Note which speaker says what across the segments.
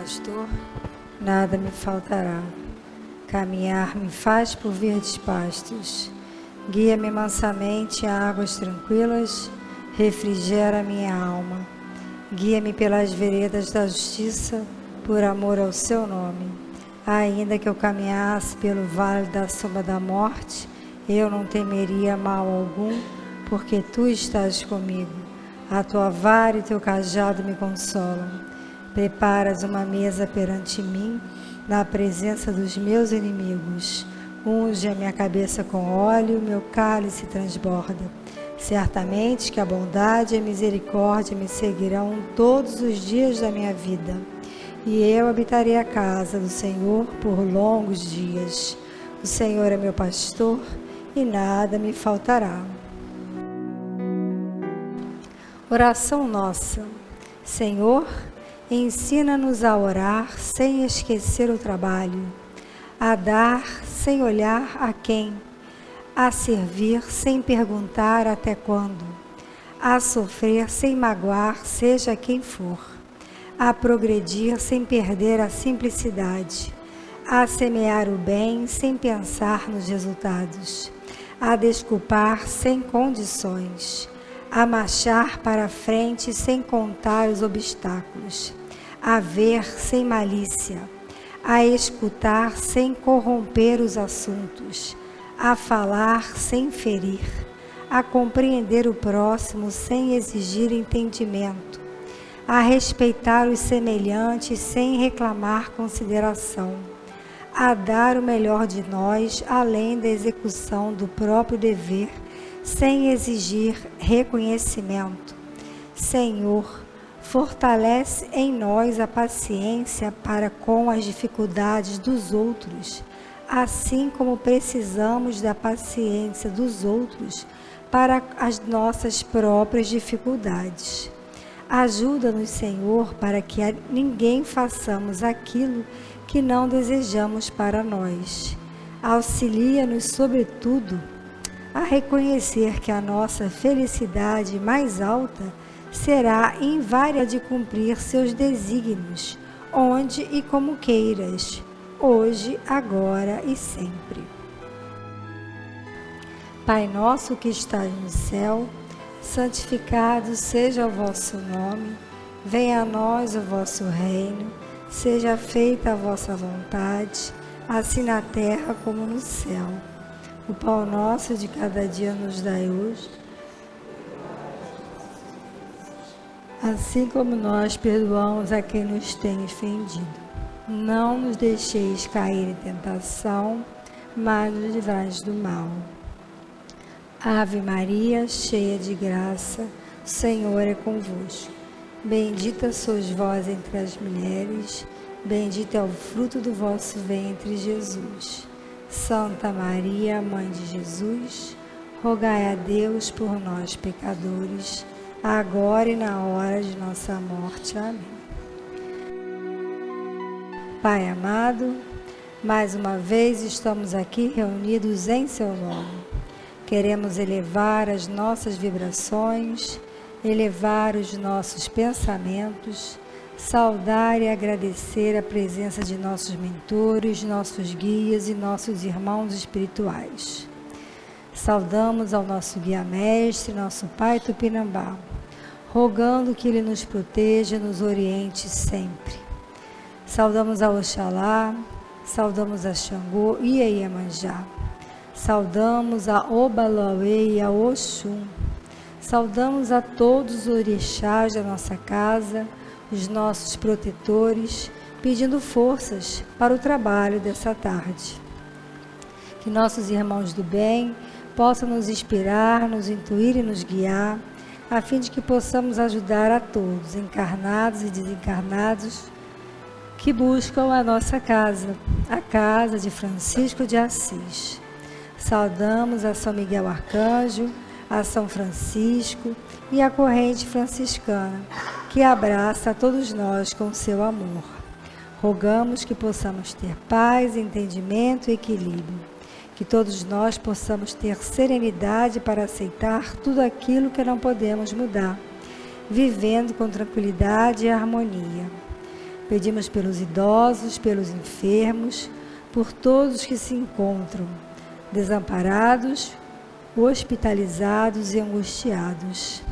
Speaker 1: pastor, nada me faltará. Caminhar me faz por verdes pastos. Guia-me mansamente a águas tranquilas, refrigera minha alma. Guia-me pelas veredas da justiça, por amor ao seu nome. Ainda que eu caminhasse pelo vale da sombra da morte, eu não temeria mal algum, porque tu estás comigo. A tua vara e teu cajado me consolam. Preparas uma mesa perante mim, na presença dos meus inimigos. Unge a minha cabeça com óleo, meu cálice transborda. Certamente que a bondade e a misericórdia me seguirão todos os dias da minha vida, e eu habitarei a casa do Senhor por longos dias. O Senhor é meu pastor, e nada me faltará. Oração nossa. Senhor, ensina-nos a orar sem esquecer o trabalho, a dar sem olhar a quem, a servir sem perguntar até quando, a sofrer sem magoar seja quem for, a progredir sem perder a simplicidade, a semear o bem sem pensar nos resultados, a desculpar sem condições, a marchar para frente sem contar os obstáculos, a ver sem malícia, a escutar sem corromper os assuntos, a falar sem ferir, a compreender o próximo sem exigir entendimento, a respeitar os semelhantes sem reclamar consideração, a dar o melhor de nós além da execução do próprio dever, sem exigir reconhecimento. Senhor, fortalece em nós a paciência para com as dificuldades dos outros, assim como precisamos da paciência dos outros para as nossas próprias dificuldades. Ajuda-nos, Senhor, para que a ninguém façamos aquilo que não desejamos para nós. Auxilia-nos, sobretudo, a reconhecer que a nossa felicidade mais alta será inválida de cumprir seus desígnios, onde e como queiras, hoje, agora e sempre. Pai nosso que estás no céu, santificado seja o vosso nome, venha a nós o vosso reino, seja feita a vossa vontade, assim na terra como no céu. O pão nosso de cada dia nos dai hoje, assim como nós perdoamos a quem nos tem ofendido. Não nos deixeis cair em tentação, mas nos livrai do mal. Ave Maria, cheia de graça, o Senhor é convosco. Bendita sois vós entre as mulheres, bendito é o fruto do vosso ventre, Jesus. Santa Maria, Mãe de Jesus, rogai a Deus por nós, pecadores, agora e na hora de nossa morte. Amém. Pai amado, mais uma vez estamos aqui reunidos em seu nome. Queremos elevar as nossas vibrações, elevar os nossos pensamentos, saudar e agradecer a presença de nossos mentores, nossos guias e nossos irmãos espirituais. Saudamos ao nosso guia-mestre, nosso Pai Tupinambá, rogando que Ele nos proteja e nos oriente sempre. Saudamos a Oxalá, saudamos a Xangô e a Iemanjá. Saudamos a Obaluauê e a Oxum. Saudamos a todos os orixás da nossa casa, os nossos protetores, pedindo forças para o trabalho dessa tarde. Que nossos irmãos do bem possam nos inspirar, nos intuir e nos guiar, a fim de que possamos ajudar a todos, encarnados e desencarnados, que buscam a nossa casa, a casa de Francisco de Assis. Saudamos a São Miguel Arcanjo, a São Francisco e a corrente franciscana, que abraça a todos nós com seu amor. Rogamos que possamos ter paz, entendimento e equilíbrio, que todos nós possamos ter serenidade para aceitar tudo aquilo que não podemos mudar, vivendo com tranquilidade e harmonia. Pedimos pelos idosos, pelos enfermos, por todos que se encontram desamparados, hospitalizados e angustiados.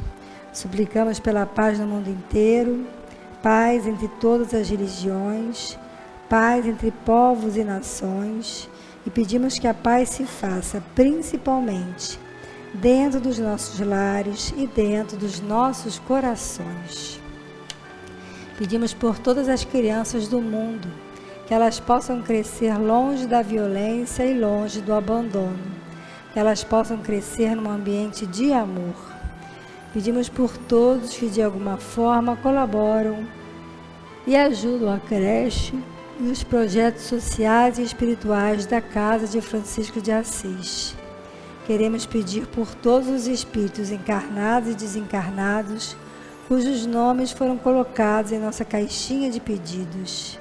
Speaker 1: Suplicamos pela paz no mundo inteiro, paz entre todas as religiões, paz entre povos e nações, e pedimos que a paz se faça principalmente dentro dos nossos lares e dentro dos nossos corações. Pedimos por todas as crianças do mundo, que elas possam crescer longe da violência e longe do abandono, que elas possam crescer num ambiente de amor. Pedimos por todos que de alguma forma colaboram e ajudam a creche e os projetos sociais e espirituais da Casa de Francisco de Assis. Queremos pedir por todos os espíritos encarnados e desencarnados, cujos nomes foram colocados em nossa caixinha de pedidos.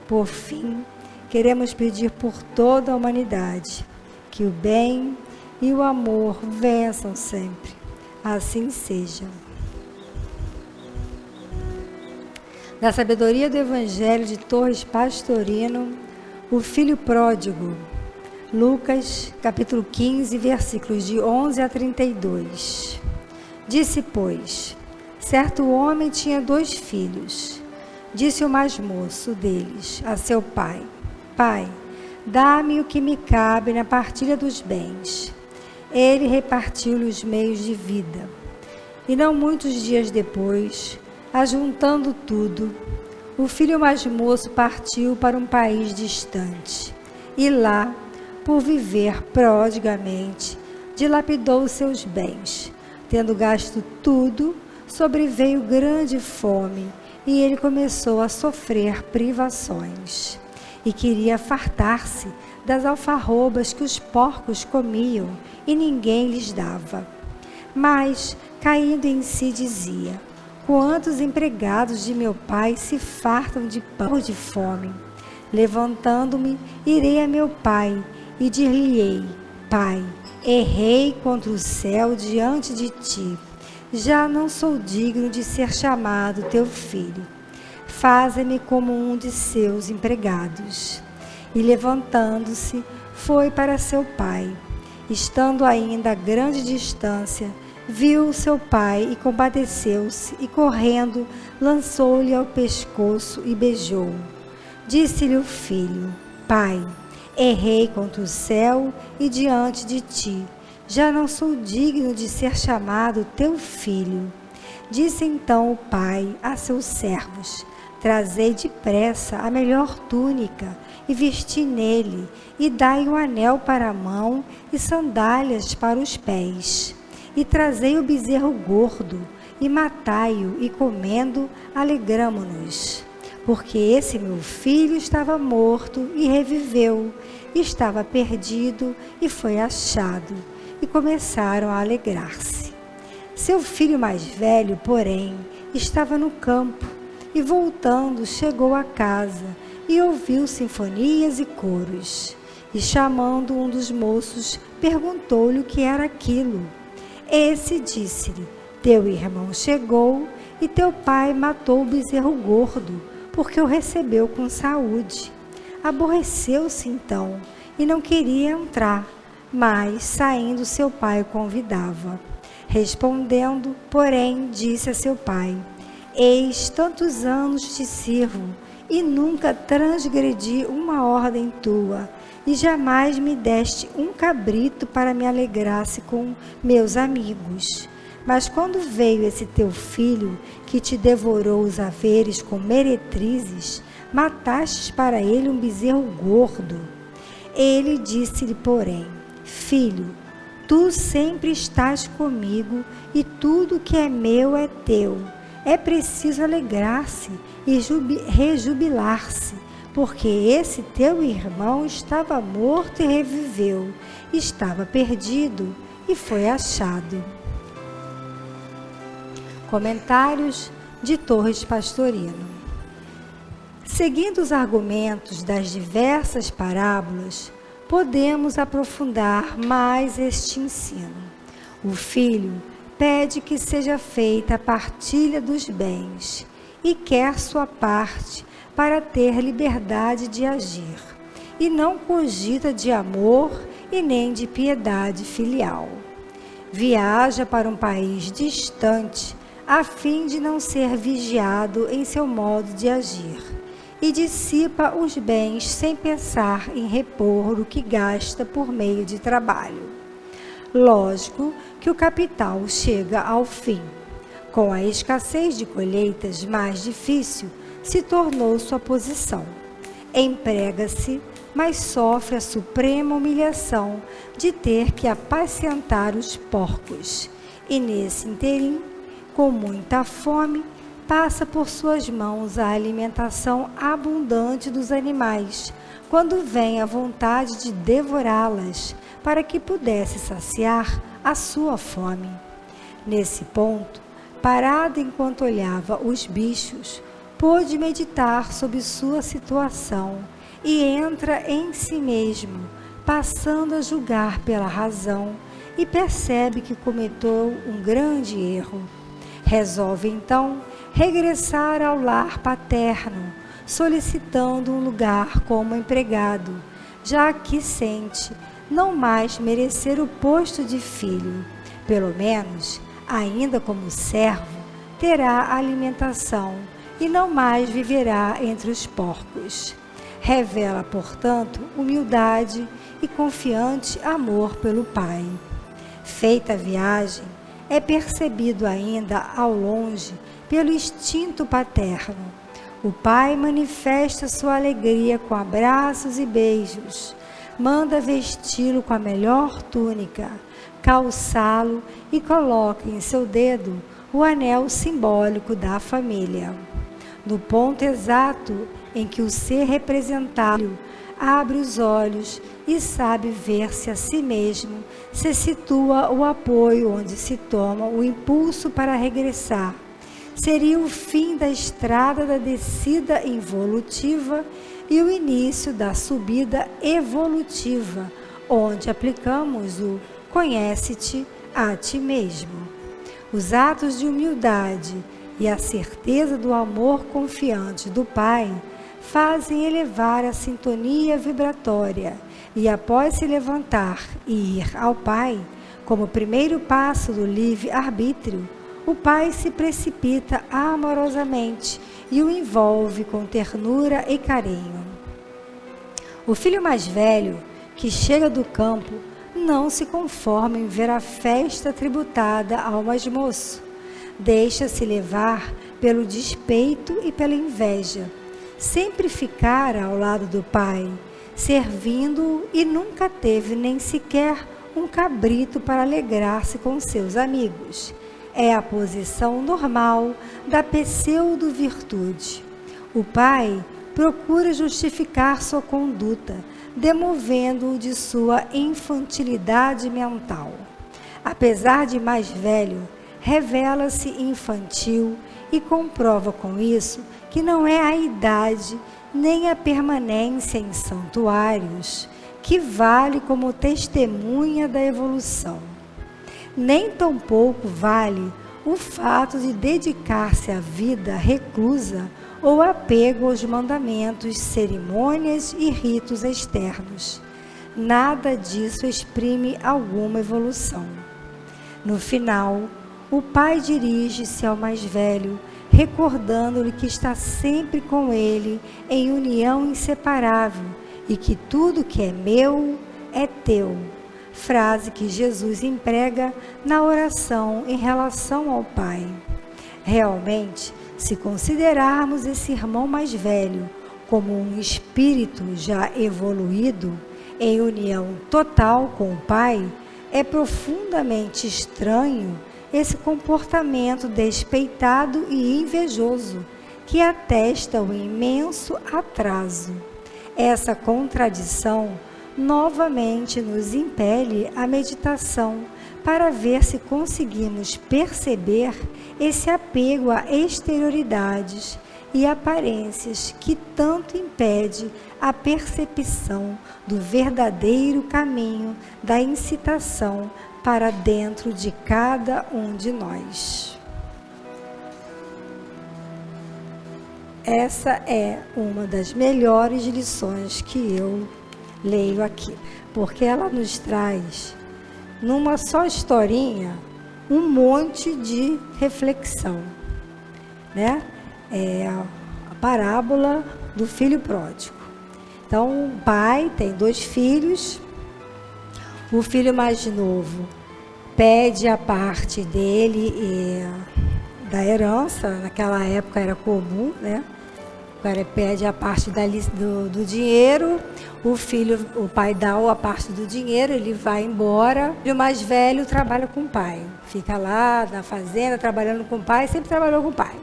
Speaker 1: Por fim, queremos pedir por toda a humanidade, que o bem e o amor vençam sempre. Assim seja. Da sabedoria do Evangelho de Torres Pastorino, o Filho Pródigo, Lucas, capítulo 15, versículos de 11 a 32. Disse, pois, certo homem tinha 2 filhos. Disse o mais moço deles a seu pai: Pai, dá-me o que me cabe na partilha dos bens. Ele repartiu-lhe os meios de vida. E não muitos dias depois, ajuntando tudo, o filho mais moço partiu para um país distante. E lá, por viver prodigamente, dilapidou os seus bens. Tendo gasto tudo, sobreveio grande fome, e ele começou a sofrer privações. E queria fartar-se das alfarrobas que os porcos comiam, e ninguém lhes dava. Mas, caindo em si, dizia: quantos empregados de meu pai se fartam de pão ou de fome? Levantando-me, irei a meu pai, e dir-lhe-ei: Pai, errei contra o céu diante de ti. Já não sou digno de ser chamado teu filho. Faze-me como um de seus empregados. E levantando-se, foi para seu pai. Estando ainda a grande distância, viu seu pai e compadeceu-se, e correndo, lançou-lhe ao pescoço e beijou. Disse-lhe o filho: Pai, errei contra o céu e diante de ti. Já não sou digno de ser chamado teu filho. Disse então o pai a seus servos: Trazei depressa a melhor túnica, e vesti nele, e dai um anel para a mão, e sandálias para os pés. E trazei o bezerro gordo, e matai-o, e comendo, alegramo-nos. Porque esse meu filho estava morto e reviveu, estava perdido e foi achado. E começaram a alegrar-se. Seu filho mais velho, porém, estava no campo, e voltando chegou a casa, e ouviu sinfonias e coros. E chamando um dos moços, perguntou-lhe o que era aquilo. Esse disse-lhe: Teu irmão chegou, e teu pai matou o bezerro gordo, porque o recebeu com saúde. Aborreceu-se então, e não queria entrar, mas, saindo, seu pai o convidava. Respondendo, porém, disse a seu pai: Eis, tantos anos te sirvo, e nunca transgredi uma ordem tua, e jamais me deste um cabrito para me alegrasse com meus amigos. Mas quando veio esse teu filho, que te devorou os haveres com meretrizes, matastes para ele um bezerro gordo. Ele disse-lhe, porém: Filho, tu sempre estás comigo, e tudo que é meu é teu. É preciso alegrar-se e rejubilar-se, porque esse teu irmão estava morto e reviveu, estava perdido e foi achado. Comentários de Torres Pastorino. Seguindo os argumentos das diversas parábolas, podemos aprofundar mais este ensino. O filho pede que seja feita a partilha dos bens e quer sua parte para ter liberdade de agir, e não cogita de amor e nem de piedade filial. Viaja para um país distante, a fim de não ser vigiado em seu modo de agir, e dissipa os bens sem pensar em repor o que gasta por meio de trabalho. Lógico que o capital chega ao fim. Com a escassez de colheitas, mais difícil se tornou sua posição. Emprega-se, mas sofre a suprema humilhação de ter que apacentar os porcos. E nesse interim, com muita fome, passa por suas mãos a alimentação abundante dos animais, quando vem a vontade de devorá-las, para que pudesse saciar a sua fome. Nesse ponto, parado enquanto olhava os bichos, pôde meditar sobre sua situação e entra em si mesmo, passando a julgar pela razão, e percebe que cometeu um grande erro. Resolve então regressar ao lar paterno, solicitando um lugar como empregado, já que sente não mais merecer o posto de filho. Pelo menos, ainda como servo, terá alimentação e não mais viverá entre os porcos. Revela, portanto, humildade e confiante amor pelo Pai. Feita a viagem, é percebido ainda ao longe pelo instinto paterno. O pai manifesta sua alegria com abraços e beijos, manda vesti-lo com a melhor túnica, calçá-lo e coloca em seu dedo o anel simbólico da família. No ponto exato em que o ser representado abre os olhos e sabe ver-se a si mesmo, se situa o apoio onde se toma o impulso para regressar. Seria o fim da estrada da descida involutiva e o início da subida evolutiva, onde aplicamos o conhece-te a ti mesmo. Os atos de humildade e a certeza do amor confiante do Pai fazem elevar a sintonia vibratória e, após se levantar e ir ao Pai, como primeiro passo do livre-arbítrio, o Pai se precipita amorosamente e o envolve com ternura e carinho. O filho mais velho, que chega do campo, não se conforma em ver a festa tributada ao mais moço. Deixa-se levar pelo despeito e pela inveja. Sempre ficara ao lado do pai, servindo-o, e nunca teve nem sequer um cabrito para alegrar-se com seus amigos. É a posição normal da pseudo-virtude. O pai procura justificar sua conduta, demovendo-o de sua infantilidade mental. Apesar de mais velho, revela-se infantil e comprova com isso que não é a idade nem a permanência em santuários que vale como testemunha da evolução. Nem tampouco vale o fato de dedicar-se à vida reclusa ou apego aos mandamentos, cerimônias e ritos externos. Nada disso exprime alguma evolução. No final, o pai dirige-se ao mais velho, recordando-lhe que está sempre com ele em união inseparável e que tudo que é meu é teu. Frase que Jesus emprega na oração em relação ao Pai. Realmente, se considerarmos esse irmão mais velho como um espírito já evoluído, em união total com o Pai, é profundamente estranho esse comportamento despeitado e invejoso, que atesta o imenso atraso. Essa contradição novamente nos impele à meditação para ver se conseguimos perceber esse apego a exterioridades e aparências que tanto impede a percepção do verdadeiro caminho da incitação para dentro de cada um de nós. essa é uma das melhores lições que eu leio aqui, porque ela nos traz, numa só historinha, um monte de reflexão, né? É a parábola do filho pródigo. Então, o pai tem 2 filhos, o filho mais novo pede a parte dele da herança, naquela época era comum, né? O cara pede a parte do dinheiro, o pai dá a parte do dinheiro, ele vai embora. E o mais velho trabalha com o pai, fica lá na fazenda trabalhando com o pai, sempre trabalhou com o pai.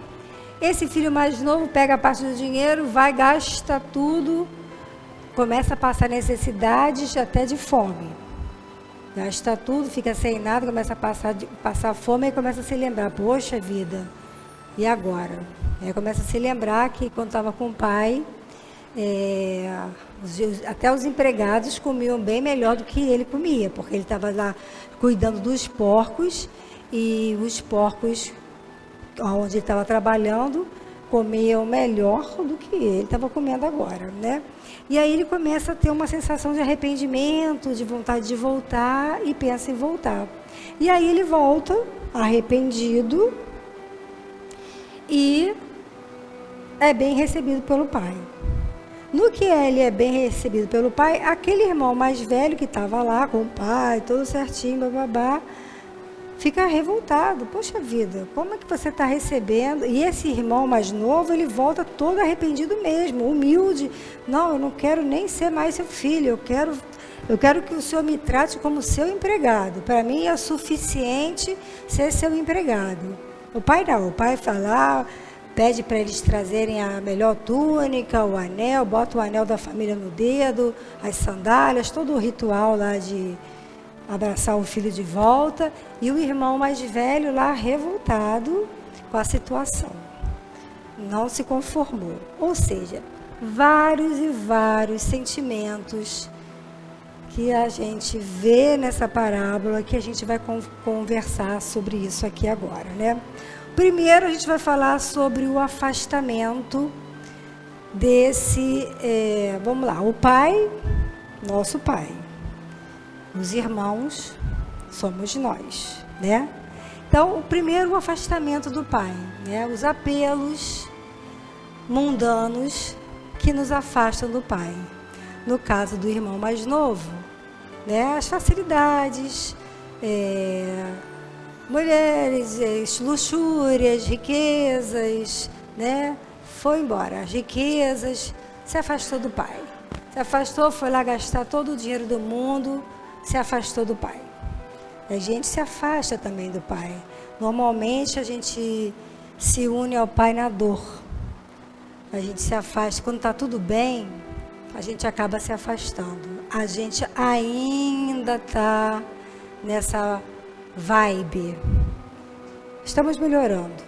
Speaker 1: Esse filho mais novo pega a parte do dinheiro, vai, gasta tudo, começa a passar necessidades até de fome. Gasta tudo, fica sem nada, começa a passar fome e começa a se lembrar, poxa vida, e agora? Aí começa a se lembrar que quando estava com o pai, até os empregados comiam bem melhor do que ele comia, porque ele estava lá cuidando dos porcos, e os porcos, onde ele estava trabalhando, comiam melhor do que ele estava comendo agora, né? E aí ele começa a ter uma sensação de arrependimento, de vontade de voltar, e pensa em voltar. E aí ele volta, arrependido, e é bem recebido pelo pai. No que ele é bem recebido pelo pai, aquele irmão mais velho que estava lá com o pai, todo certinho, bababá, fica revoltado. Poxa vida, como é que você está recebendo? E esse irmão mais novo, ele volta todo arrependido mesmo, humilde. Não, eu não quero nem ser mais seu filho, eu quero que o senhor me trate como seu empregado. Para mim é suficiente ser seu empregado. O pai não, o pai fala, pede para eles trazerem a melhor túnica, o anel, bota o anel da família no dedo, as sandálias, todo o ritual lá de abraçar o filho de volta, e o irmão mais velho lá revoltado com a situação. Não se conformou. Ou seja, vários e vários sentimentos que a gente vê nessa parábola, que a gente vai conversar sobre isso aqui agora, né? Primeiro a gente vai falar sobre o afastamento desse, vamos lá, o pai, nosso pai. Os irmãos somos nós, né? Então, o primeiro, o afastamento do pai, né? Os apelos mundanos que nos afastam do pai. No caso do irmão mais novo, né? As facilidades, mulheres, luxúrias, riquezas, né? Foi embora, as riquezas, se afastou do pai. Se afastou, foi lá gastar todo o dinheiro do mundo, se afastou do pai. A gente se afasta também do pai. Normalmente a gente se une ao pai na dor. A gente se afasta. Quando está tudo bem, a gente acaba se afastando. A gente ainda está nessa vibe. Estamos melhorando.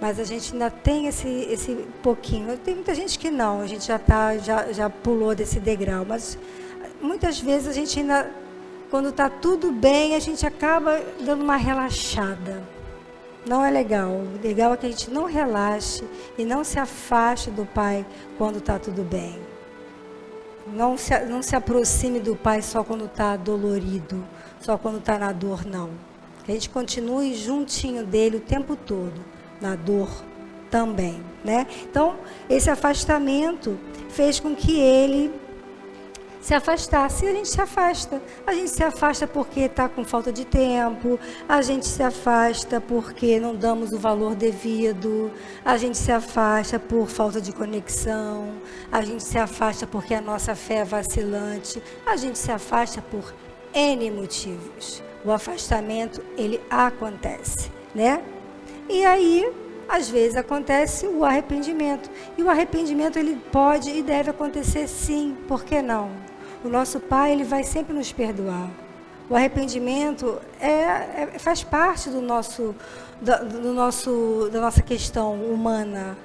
Speaker 1: Mas a gente ainda tem esse pouquinho. Tem muita gente que não, a gente já pulou desse degrau. Mas muitas vezes a gente ainda, quando está tudo bem, a gente acaba dando uma relaxada. Não é legal. O legal é que a gente não relaxe e não se afaste do pai quando está tudo bem. Não se aproxime do pai só quando está dolorido, só quando está na dor, não. Que a gente continue juntinho dele o tempo todo, na dor também, né? Então, esse afastamento fez com que ele se afastasse. E a gente se afasta. A gente se afasta porque está com falta de tempo, a gente se afasta porque não damos o valor devido, a gente se afasta por falta de conexão, a gente se afasta porque a nossa fé é vacilante, a gente se afasta por N motivos. O afastamento, ele acontece, né? E aí, às vezes acontece o arrependimento. E o arrependimento, ele pode e deve acontecer sim, por que não? O nosso Pai, ele vai sempre nos perdoar. O arrependimento faz parte da nossa questão humana.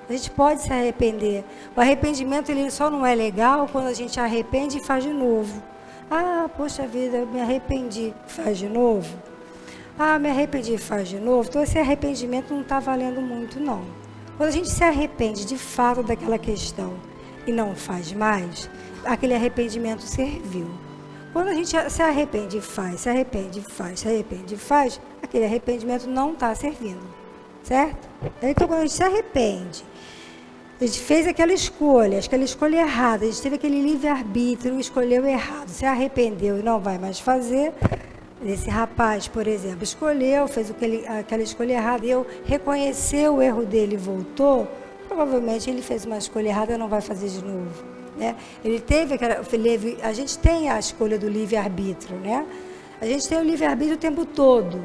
Speaker 1: A gente pode se arrepender. O arrependimento, ele só não é legal quando a gente arrepende e faz de novo. Ah, poxa vida, eu me arrependi, faz de novo. Ah, me arrependi, faz de novo. Então, esse arrependimento não está valendo muito, não. Quando a gente se arrepende de fato daquela questão e não faz mais, aquele arrependimento serviu. Quando a gente se arrepende e faz, se arrepende e faz, se arrepende e faz, aquele arrependimento não está servindo, certo? Então, quando a gente se arrepende, a gente fez aquela escolha errada, a gente teve aquele livre-arbítrio, escolheu errado, se arrependeu e não vai mais fazer. Esse rapaz, por exemplo, escolheu, fez aquela escolha errada, e reconheceu o erro dele e voltou, provavelmente ele fez uma escolha errada e não vai fazer de novo, né? A gente tem a escolha do livre-arbítrio, né? A gente tem o livre-arbítrio o tempo todo.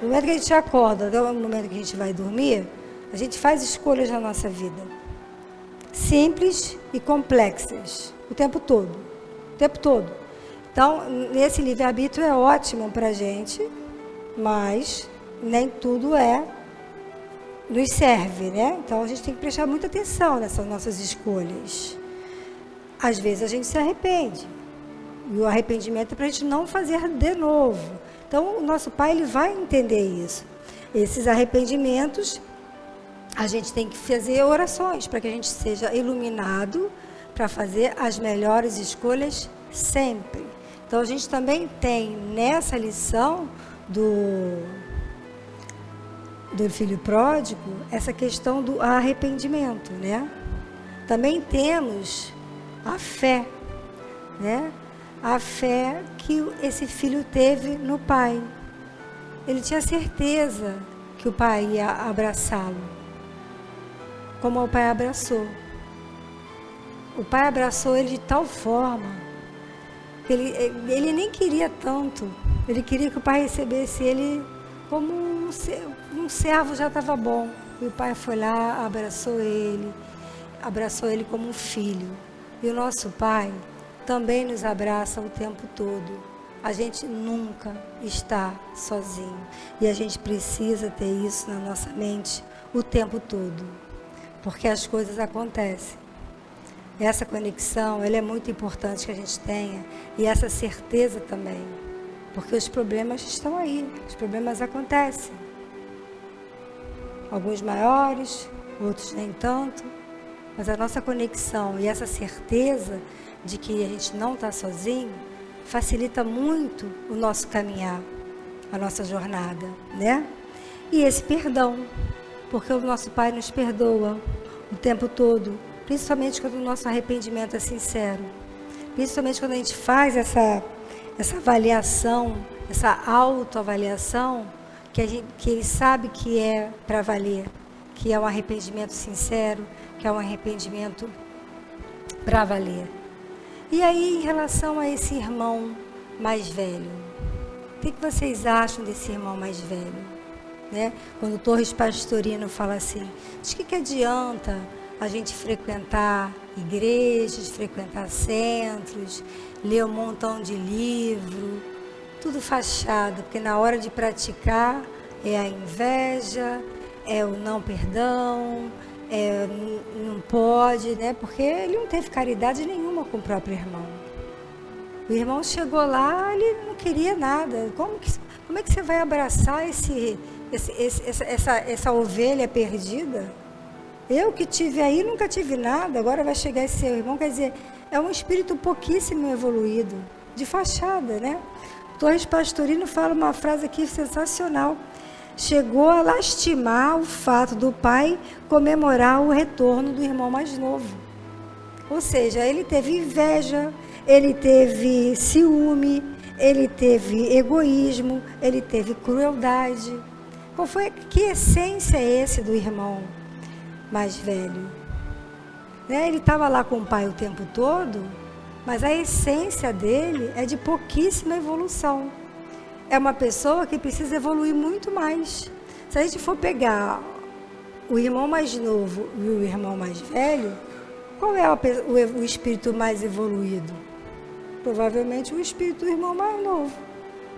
Speaker 1: No momento que a gente acorda, até o momento que a gente vai dormir, a gente faz escolhas na nossa vida. Simples e complexas, o tempo todo. O tempo todo. Então, esse livre-arbítrio é ótimo para a gente, mas nem tudo nos serve, né? Então, a gente tem que prestar muita atenção nessas nossas escolhas. Às vezes, a gente se arrepende. E o arrependimento é para a gente não fazer de novo. Então, o nosso Pai, ele vai entender isso. Esses arrependimentos, a gente tem que fazer orações para que a gente seja iluminado para fazer as melhores escolhas sempre. Então, a gente também tem nessa lição do filho pródigo essa questão do arrependimento, né? Também temos a fé, né? A fé que esse filho teve no pai. Ele tinha certeza que o pai ia abraçá-lo, como o pai abraçou. O pai abraçou ele de tal forma que ele nem queria tanto. Ele queria que o pai recebesse ele como um servo, já estava bom. E o pai foi lá, abraçou ele como um filho. E o nosso pai também nos abraça o tempo todo. A gente nunca está sozinho. E a gente precisa ter isso na nossa mente o tempo todo. Porque as coisas acontecem. Essa conexão, ela é muito importante que a gente tenha. E essa certeza também. Porque os problemas estão aí. Os problemas acontecem. Alguns maiores, outros nem tanto. Mas a nossa conexão e essa certeza de que a gente não está sozinho facilita muito o nosso caminhar, a nossa jornada, né? E esse perdão, porque o nosso Pai nos perdoa o tempo todo, principalmente quando o nosso arrependimento é sincero, principalmente quando a gente faz essa avaliação, essa autoavaliação, que Ele sabe que é para valer, que é um arrependimento sincero, que é um arrependimento para valer. E aí, em relação a esse irmão mais velho, o que vocês acham desse irmão mais velho? Né? Quando o Torres Pastorino fala assim, de que adianta a gente frequentar igrejas, frequentar centros, ler um montão de livro, tudo fachada, porque na hora de praticar é a inveja, é o não perdão, não pode, né? Porque ele não teve caridade nenhuma com o próprio irmão. O irmão chegou lá, ele não queria nada. Como é que você vai abraçar essa ovelha perdida? Eu que tive aí, nunca tive nada, agora vai chegar esse seu irmão. Quer dizer, é um espírito pouquíssimo evoluído, de fachada, né? Torres Pastorino fala uma frase aqui sensacional. Chegou a lastimar o fato do pai comemorar o retorno do irmão mais novo. Ou seja, ele teve inveja, ele teve ciúme, ele teve egoísmo, ele teve crueldade. Que essência é esse do irmão mais velho? Né? Ele estava lá com o pai o tempo todo, mas a essência dele é de pouquíssima evolução. É uma pessoa que precisa evoluir muito mais. Se a gente for pegar o irmão mais novo e o irmão mais velho, qual é o espírito mais evoluído? Provavelmente o espírito do irmão mais novo,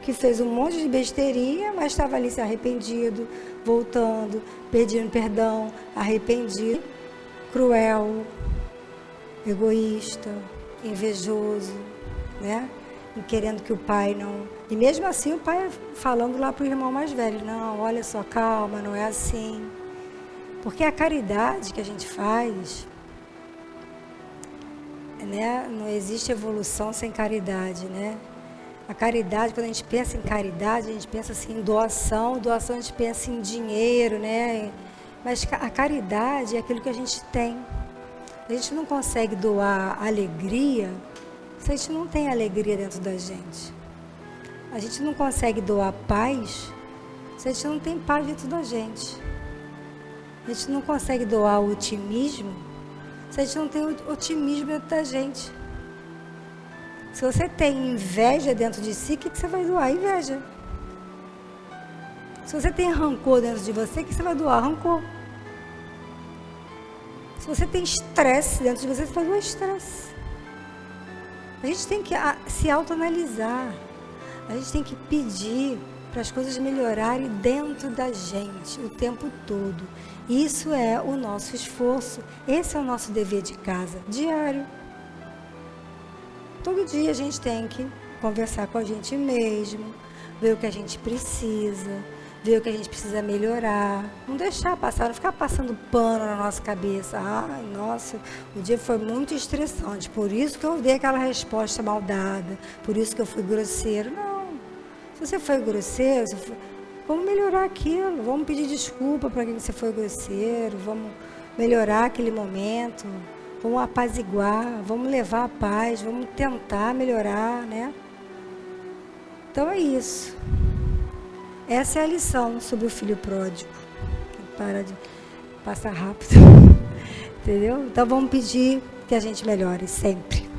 Speaker 1: que fez um monte de besteirinha, mas estava ali se arrependido, voltando, pedindo perdão, arrependido, cruel, egoísta, invejoso, né? E querendo que o pai não... E mesmo assim o pai falando lá para o irmão mais velho, não, olha só, calma, não é assim. Porque a caridade que a gente faz, né, não existe evolução sem caridade, né? A caridade, quando a gente pensa em caridade, a gente pensa assim em doação a gente pensa em dinheiro, né? Mas a caridade é aquilo que a gente tem. A gente não consegue doar alegria se a gente não tem alegria dentro da gente. A gente não consegue doar paz se a gente não tem paz dentro da gente. A gente não consegue doar otimismo se a gente não tem otimismo dentro da gente. Se você tem inveja dentro de si, o que você vai doar? Inveja. Se você tem rancor dentro de você, o que você vai doar? Rancor. Se você tem estresse dentro de você, você vai doar estresse. A gente tem que se autoanalisar. A gente tem que pedir para as coisas melhorarem dentro da gente o tempo todo. Isso é o nosso esforço. Esse é o nosso dever de casa, diário. Todo dia a gente tem que conversar com a gente mesmo, ver o que a gente precisa, ver o que a gente precisa melhorar. Não deixar passar, não ficar passando pano na nossa cabeça. Ai, nossa, o dia foi muito estressante, por isso que eu dei aquela resposta mal dada, por isso que eu fui grosseiro. Não, se você foi grosseiro, vamos melhorar aquilo, vamos pedir desculpa para quem você foi grosseiro, vamos melhorar aquele momento. Vamos apaziguar, vamos levar a paz, vamos tentar melhorar, né? Então é isso. Essa é a lição sobre o filho pródigo. Para de passar rápido. Entendeu? Então vamos pedir que a gente melhore sempre.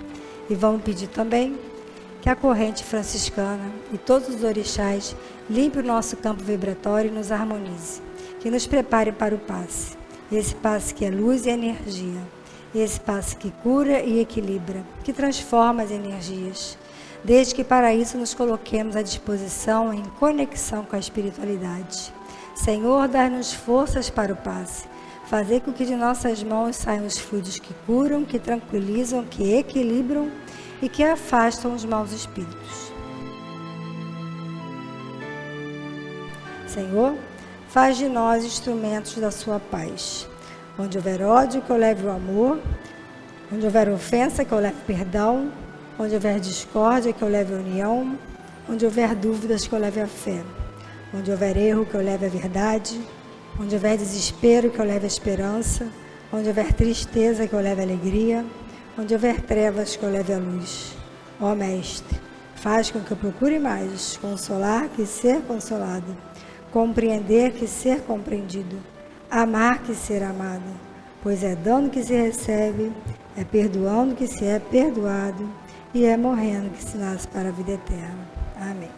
Speaker 1: E vamos pedir também que a corrente franciscana e todos os orixás limpe o nosso campo vibratório e nos harmonize. Que nos prepare para o passe. Esse passe que é luz e energia. Esse passe que cura e equilibra, que transforma as energias, desde que para isso nos coloquemos à disposição em conexão com a espiritualidade. Senhor, dá-nos forças para o passe, fazer com que de nossas mãos saiam os fluidos que curam, que tranquilizam, que equilibram e que afastam os maus espíritos. Senhor, faz de nós instrumentos da sua paz. Onde houver ódio, que eu leve o amor. Onde houver ofensa, que eu leve perdão. Onde houver discórdia, que eu leve a união. Onde houver dúvidas, que eu leve a fé. Onde houver erro, que eu leve a verdade. Onde houver desespero, que eu leve a esperança. Onde houver tristeza, que eu leve a alegria. Onde houver trevas, que eu leve a luz. Ó Mestre, faz com que eu procure mais consolar que ser consolado. Compreender que ser compreendido. Amar que ser amado, pois é dando que se recebe, é perdoando que se é perdoado, e é morrendo que se nasce para a vida eterna. Amém.